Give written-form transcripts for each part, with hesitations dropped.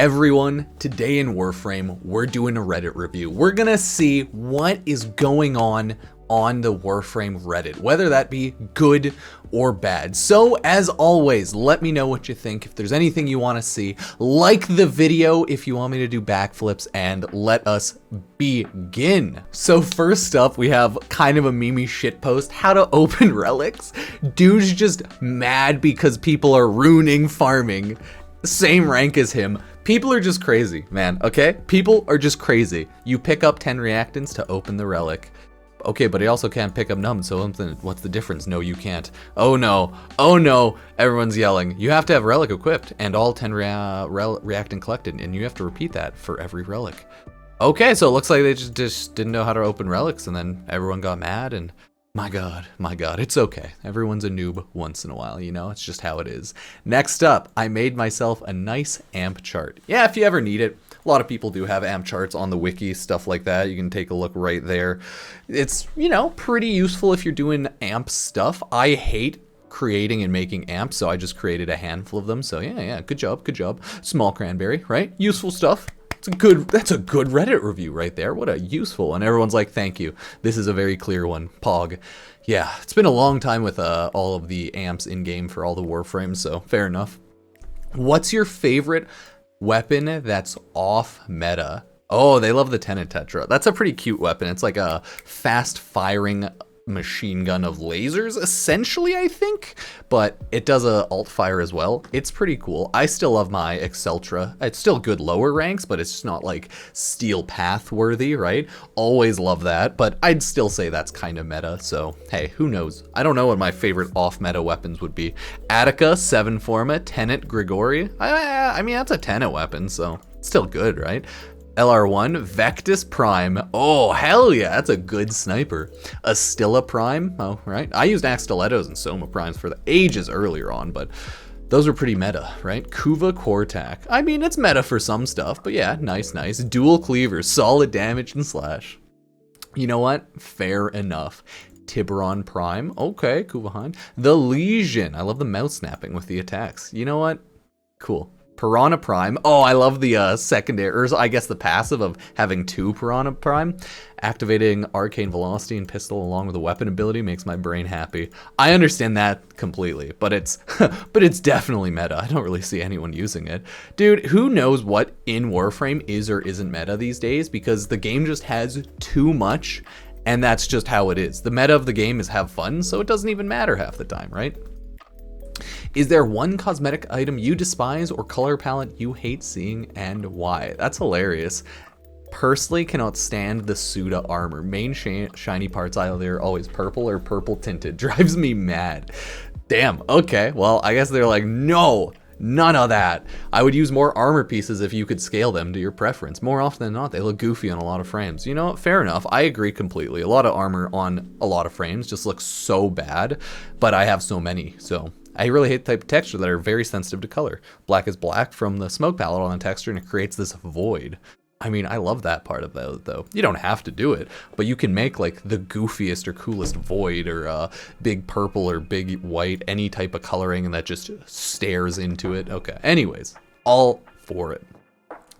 Everyone, today in Warframe, we're doing a Reddit review. We're gonna see what is going on the Warframe Reddit, whether that be good or bad. So as always, let me know what you think. If there's anything you want to see, like the video if you want me to do backflips, and let us begin. So first up, we have kind of a memey shitpost, how to open relics. Dude's just mad because people are ruining farming. Same rank as him. People are just crazy, man, okay? People are just crazy. You pick up 10 reactants to open the relic. Okay, but I also can't pick up num, so what's the difference? No, you can't. Oh no, everyone's yelling. You have to have relic equipped and all 10 reactant collected, and you have to repeat that for every relic. Okay, so it looks like they just didn't know how to open relics, and then everyone got mad, and my god, it's okay. Everyone's a noob once in a while, you know? It's just how it is. Next up, I made myself a nice amp chart. Yeah, if you ever need it. A lot of people do have amp charts on the wiki, stuff like that. You can take a look right there. It's, you know, pretty useful if you're doing amp stuff. I hate creating and making amps, so I just created a handful of them. So yeah, good job. Small cranberry, right? Useful stuff. That's a good Reddit review right there. What a useful one. Everyone's like, thank you. This is a very clear one. Pog. Yeah, it's been a long time with all of the amps in game for all the Warframes, so fair enough. What's your favorite weapon that's off meta? Oh, they love the Tenet Tetra. That's a pretty cute weapon. It's like a fast firing machine gun of lasers, essentially, I think, but it does a alt fire as well. It's pretty cool. I still love my Exceltra. It's still good lower ranks, but it's just not like Steel Path worthy, right? Always love that, but I'd still say that's kind of meta, so hey, who knows? I don't know what my favorite off meta weapons would be. Attica, 7 Forma, Tenet, Grigori. I mean, that's a Tenet weapon, so still good, right? LR1, Vectis Prime. Oh, hell yeah, that's a good sniper. Astilla Prime. Oh, right. I used Axe Stilettos and Soma Primes for the ages earlier on, but those are pretty meta, right? Kuva Quartac. I mean, it's meta for some stuff, but yeah, nice. Dual Cleaver, solid damage and slash. You know what? Fair enough. Tiburon Prime. Okay, Kuvahan. The Legion. I love the mouth snapping with the attacks. You know what? Cool. Piranha Prime. Oh, I love the secondary, or I guess the passive of having 2 Piranha Prime. Activating Arcane Velocity and Pistol along with a weapon ability makes my brain happy. I understand that completely, but it's definitely meta. I don't really see anyone using it. Dude, who knows what in Warframe is or isn't meta these days, because the game just has too much, and that's just how it is. The meta of the game is have fun, so it doesn't even matter half the time, right? Is there one cosmetic item you despise or color palette you hate seeing, and why? That's hilarious. Personally, cannot stand the Suda armor. Main shiny parts either always purple or purple tinted. Drives me mad. Damn, okay, well, I guess they're like, no, none of that. I would use more armor pieces if you could scale them to your preference. More often than not, they look goofy on a lot of frames. You know what? Fair enough. I agree completely. A lot of armor on a lot of frames just looks so bad, but I have so many, so I really hate the type of texture that are very sensitive to color. Black is black from the smoke palette on the texture, and it creates this void. I mean, I love that part of it, though. You don't have to do it, but you can make like the goofiest or coolest void, or big purple or big white, any type of coloring, and that just stares into it. Okay, anyways, all for it.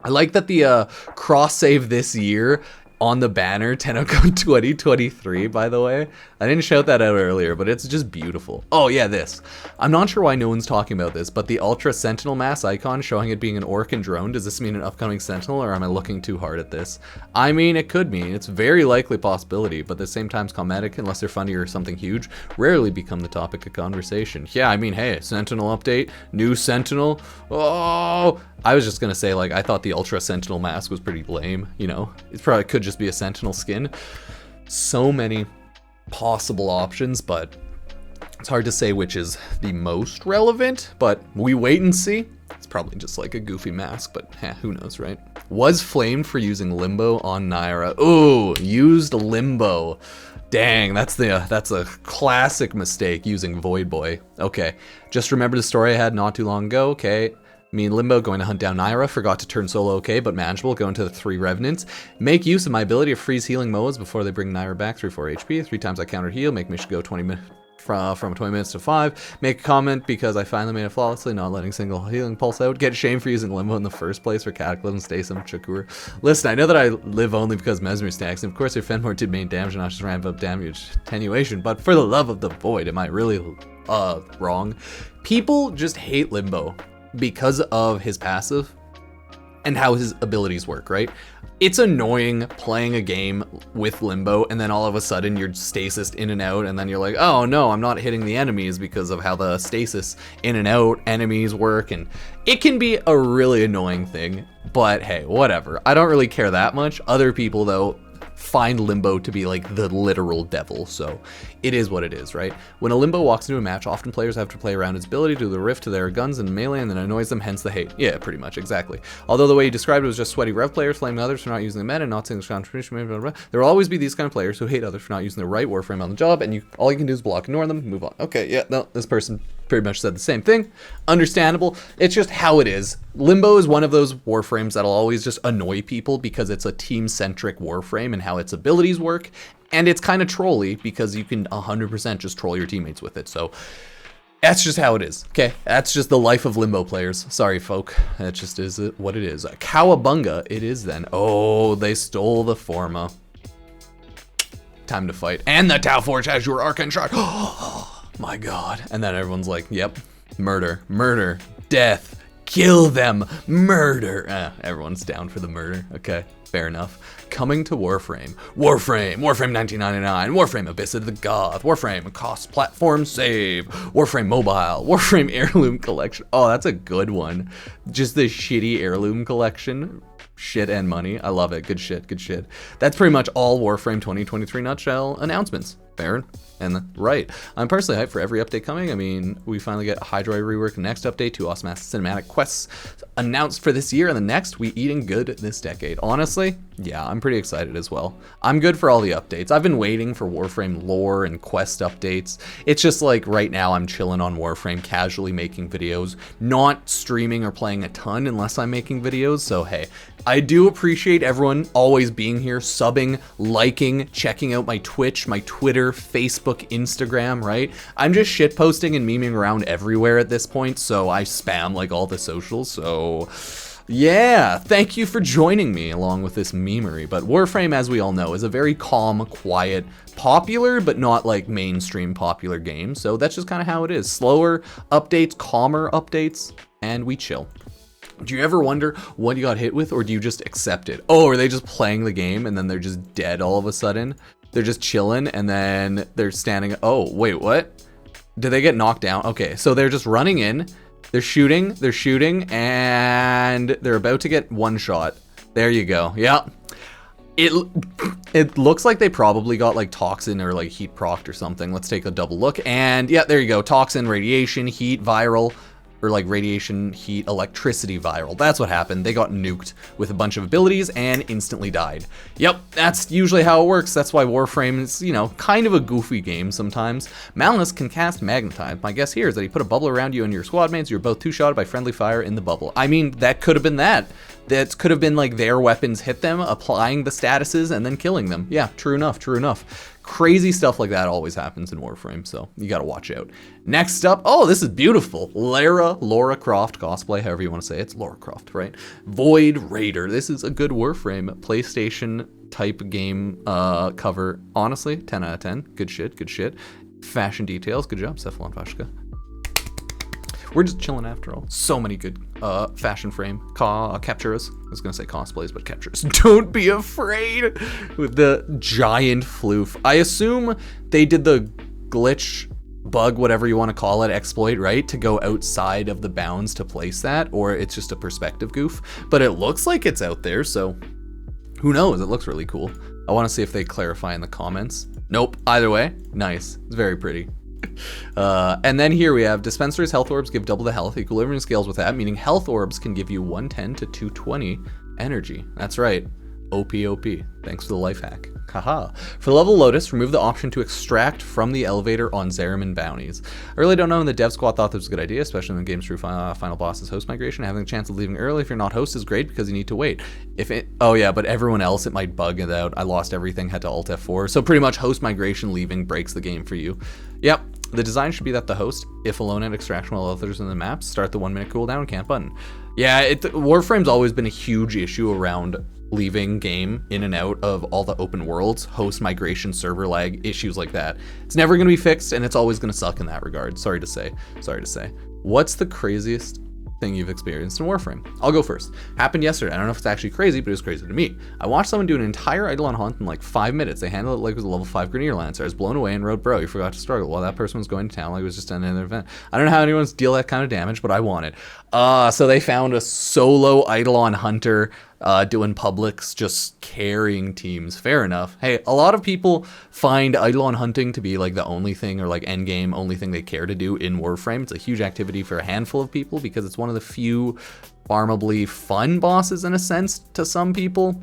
I like that the cross save this year on the banner, TennoCon 2023, by the way. I didn't shout that out earlier, but it's just beautiful. Oh yeah, this. I'm not sure why no one's talking about this, but the Ultra Sentinel mass icon showing it being an orc and drone, does this mean an upcoming Sentinel, or am I looking too hard at this? I mean, it could mean. It's a very likely possibility, but at the same time, cosmetic, unless they're funny or something huge, rarely become the topic of conversation. Yeah, I mean, hey, Sentinel update, new Sentinel. Oh, I was just gonna say, like, I thought the Ultra Sentinel mask was pretty lame, you know? It probably could just be a Sentinel skin. So many possible options, but it's hard to say which is the most relevant, but we wait and see. It's probably just like a goofy mask, but who knows, right? Was flamed for using Limbo on Naira. Ooh, used Limbo. Dang, that's a classic mistake, using Void Boy. Okay, just remember the story I had not too long ago. Okay, me and Limbo going to hunt down Naira, forgot to turn solo okay, but manageable, going to the 3 Revenants. Make use of my ability to freeze healing Moas before they bring Naira back, 3-4 HP. 3 times I counter heal, make mission go 20 from 20 minutes to 5. Make a comment because I finally made it flawlessly, not letting single healing pulse out. Get shamed for using Limbo in the first place for Cataclysm, Stasim, Chakur. Listen, I know that I live only because Mesmer stacks, and of course your Fenmore did main damage and not just ramp up damage attenuation, but for the love of the void, am I really wrong? People just hate Limbo because of his passive and how his abilities work, right? It's annoying playing a game with Limbo and then all of a sudden you're stasis in and out, and then you're like, oh no, I'm not hitting the enemies because of how the stasis in and out enemies work, and it can be a really annoying thing, but hey, whatever. I don't really care that much. Other people though find Limbo to be like the literal devil, so it is what it is, right? When a Limbo walks into a match, often players have to play around its ability to do the rift to their guns and melee, and then annoys them, hence the hate. Yeah, pretty much, exactly. Although the way you described it was just sweaty rev players flaming others for not using the meta and not seeing the contribution, blah, blah, blah. There will always be these kind of players who hate others for not using the right Warframe on the job, and all you can do is block, ignore them, move on. Okay, yeah, no, this person pretty much said the same thing. Understandable. It's just how it is. Limbo is one of those Warframes that'll always just annoy people because it's a team-centric Warframe and how its abilities work, and it's kind of trolly because you can 100% just troll your teammates with it. So that's just how it is. Okay, that's just the life of Limbo players. Sorry, folk. That just is what it is. Cowabunga, it is then. Oh, they stole the Forma. Time to fight. And the Tau Forge has your Arcane Shard. Oh my god. And then everyone's like, yep, murder, murder, death, kill them, murder. Everyone's down for the murder. Okay, fair enough. Coming to Warframe. Warframe 1999, Warframe Abyss of the Goth, Warframe Cost Platform Save, Warframe Mobile, Warframe Heirloom Collection. Oh, that's a good one. Just the shitty Heirloom Collection. Shit and money. I love it. Good shit, good shit. That's pretty much all Warframe 2023 nutshell announcements. Fair and right. I'm personally hyped for every update coming. I mean, we finally get Hydroid rework next update, 2 awesome ass cinematic quests announced for this year, and the next, we eating good this decade. Honestly, yeah, I'm pretty excited as well. I'm good for all the updates. I've been waiting for Warframe lore and quest updates. It's just like right now I'm chilling on Warframe, casually making videos, not streaming or playing a ton unless I'm making videos. So hey, I do appreciate everyone always being here, subbing, liking, checking out my Twitch, my Twitter, Facebook, Instagram, right? I'm just shitposting and memeing around everywhere at this point, so I spam like all the socials, so yeah, thank you for joining me along with this memery. But Warframe, as we all know, is a very calm, quiet, popular, but not like mainstream popular game, so that's just kind of how it is. Slower updates, calmer updates, and we chill. Do you ever wonder what you got hit with, or do you just accept it? Oh, are they just playing the game and then they're just dead all of a sudden? They're just chilling and then they're standing. Oh, wait, what? Did they get knocked down? Okay, so they're just running in. They're shooting, and they're about to get one shot. There you go. Yeah. It looks like they probably got like toxin or like heat procced or something. Let's take a double look. And yeah, there you go. Toxin, radiation, heat, viral. Or like radiation, heat, electricity viral. That's what happened. They got nuked with a bunch of abilities and instantly died. Yep, that's usually how it works. That's why Warframe is, you know, kind of a goofy game sometimes. Malnus can cast Magnetize. My guess here is that he put a bubble around you and your squad mates. You're both two-shotted by friendly fire in the bubble. I mean, that could have been that. That could have been like their weapons hit them, applying the statuses, and then killing them. Yeah, true enough, true enough. Crazy stuff like that always happens in Warframe, so you gotta watch out. Next up, oh, this is beautiful. Laura Croft cosplay, however you want to say it. It's Laura Croft, right? Void Raider. This is a good Warframe PlayStation type game cover. Honestly, 10 out of 10. Good shit, good shit. Fashion details, good job, Cephalon Pupsker. We're just chilling after all. So many good fashion frame captures. I was gonna say cosplays, but captures. Don't be afraid with the giant floof. I assume they did the glitch, bug, whatever you want to call it, exploit, right? To go outside of the bounds to place that, or it's just a perspective goof. But it looks like it's out there, so who knows? It looks really cool. I want to see if they clarify in the comments. Nope. Either way, nice. It's very pretty. And then here we have Dispenser's health orbs give double the health. Equilibrium scales with that, meaning health orbs can give you 110 to 220 energy. That's right. OP. Thanks for the life hack. Haha. For the level Lotus, remove the option to extract from the elevator on Zariman bounties. I really don't know when the dev squad thought this was a good idea, especially when the game's through final boss's host migration. Having a chance of leaving early if you're not host is great because you need to wait. Oh yeah, but everyone else, it might bug it out. I lost everything, had to Alt F4. So pretty much host migration leaving breaks the game for you. Yep. The design should be that the host, if alone at extraction while others in the map, start the 1 minute cooldown can't button. Yeah, Warframe's always been a huge issue around leaving game in and out of all the open worlds, host migration, server lag, issues like that. It's never gonna be fixed, and it's always gonna suck in that regard. Sorry to say. What's the craziest thing you've experienced in Warframe? I'll go first. Happened yesterday. I don't know if it's actually crazy, but it was crazy to me. I watched someone do an entire Eidolon hunt in like 5 minutes. They handled it like it was a level 5 Grenadier Lancer. I was blown away and wrote, bro, you forgot to struggle. While that person was going to town like it was just another event. I don't know how anyone's deal that kind of damage, but I want it. So they found a solo Eidolon hunter doing publics, just carrying teams. Fair enough. Hey, a lot of people find Eidolon hunting to be like the only thing, or like endgame only thing they care to do in Warframe. It's a huge activity for a handful of people because it's one of the few farmably fun bosses in a sense to some people.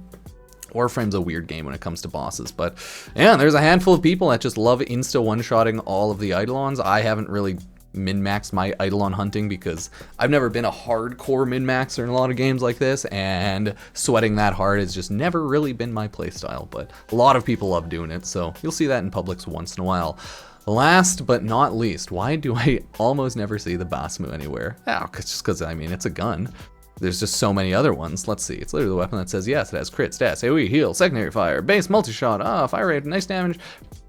Warframe's a weird game when it comes to bosses, but yeah, there's a handful of people that just love insta one-shotting all of the Eidolons. I haven't really min-maxed my Eidolon hunting because I've never been a hardcore min-maxer in a lot of games like this, and sweating that hard has just never really been my playstyle, but a lot of people love doing it, so you'll see that in publics once in a while. Last but not least, why do I almost never see the Basmu anywhere? Oh, just because, I mean, it's a gun. There's just so many other ones. Let's see. It's literally the weapon that says, yes, it has crit, stats, AoE, heal, secondary fire, base, multi-shot, fire rate, nice damage.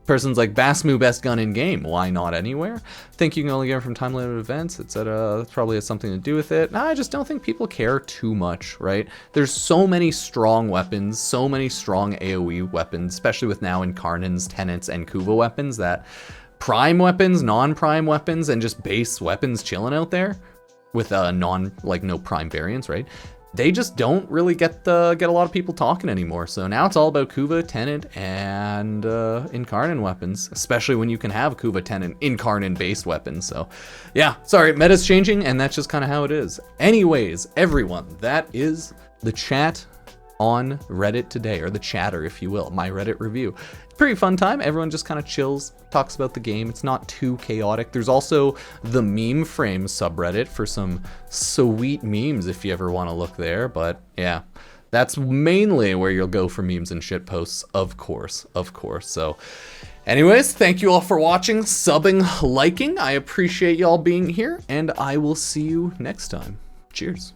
Person's like, Basmu, best gun in game. Why not anywhere? Think you can only get it from time-limited events, etc. That probably has something to do with it. I just don't think people care too much, right? There's so many strong weapons, so many strong AoE weapons, especially with now Incarnans, Tenets, and Kuva weapons, that prime weapons, non-prime weapons, and just base weapons chilling out there with no prime variants, right? They just don't really get a lot of people talking anymore. So now it's all about Kuva, Tenet, and Incarnan weapons, especially when you can have Kuva, Tenet, Incarnan-based weapons. So yeah, sorry, meta's changing, and that's just kind of how it is. Anyways, everyone, that is the chat on Reddit today, or the chatter, if you will, my Reddit review. Pretty fun time. Everyone just kind of chills, talks about the game. It's not too chaotic. There's also the Meme Frame subreddit for some sweet memes if you ever want to look there. But yeah, that's mainly where you'll go for memes and shit posts, of course. So anyways, thank you all for watching, subbing, liking. I appreciate y'all being here, and I will see you next time. Cheers.